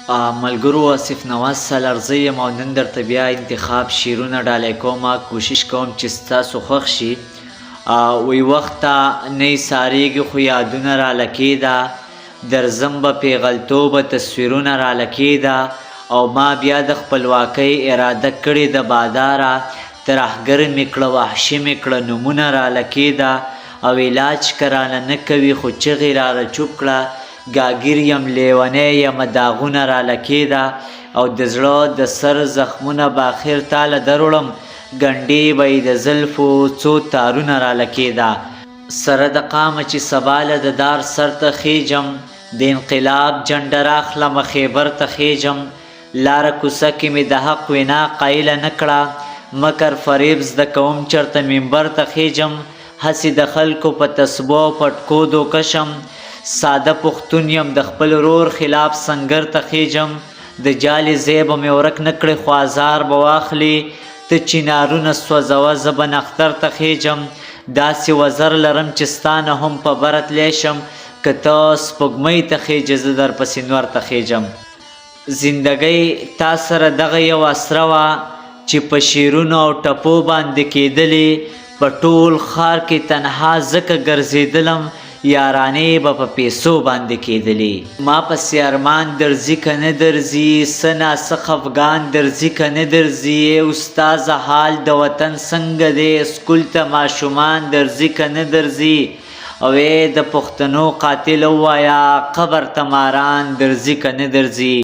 ملګرو آصف نواز سالارزی یم او نن درته بیا انتخاب شعرونه ډالۍ کوم. کوشش کوم چې ستاسو خوښ شي. وی وخت ته نه ساریږي خو یادونه راله کېده، درځم به پیغلتوبه تصویرونه راله کېده او ما بیا د خپلواکۍ اراده کړې د باداره، ترهګر مې کړه وحشي مې کړه نومونه راله کېده او علاج که راله نه کوي خو چغې راله چوپ کړه، ګاګیر یم لیونی یم داغونه راله کېده او د زړه د سر زخمونه به اخر تاله دروړم، ګنډې به یې د زلفو څو تارونه راله کېده. سره د قامه چې سبا له د دار سر ته خیجم، د انقلاب جنډه راخلمه خیبر ته خیجم، لاره کوڅه کې مې د حق وینا قایله نه کړه، مکر فریب زده کوم چرته منبر ته خیجم، هسې د خلکو په تسبو او پټکو دوکشم، ساده پښتون یم د خپل ورور خلاف سنګر ته خیجم، د جالې ځای به مې ورک نه کړې خو ازار به واخلي، ته چنارونه سوځوه زه به نختر ته خیجم، داسې وزر لرم چې ستا نه هم په بره تلی شم، که ته سپوږمۍ ته خیجې زه درپسې نور ته خیجم. زندګۍ تا سره دغه یو اسره وه چې په شعرونو او ټپو باندې کېدلې، په ټول ښار کې تنها ځکه ګرځېدلم یارانې به په پیسو باندې کېدلې. ما پسې ارمان درځي که نه درځي، څه ناڅه خفګان درځي که نه درځي، استاذه حال د وطن څنګه دی، سکول ته ماشومان درځي که نه درځي، او د پښتنو قاتل ووایه قبر ته ماران درځي که نه درځي.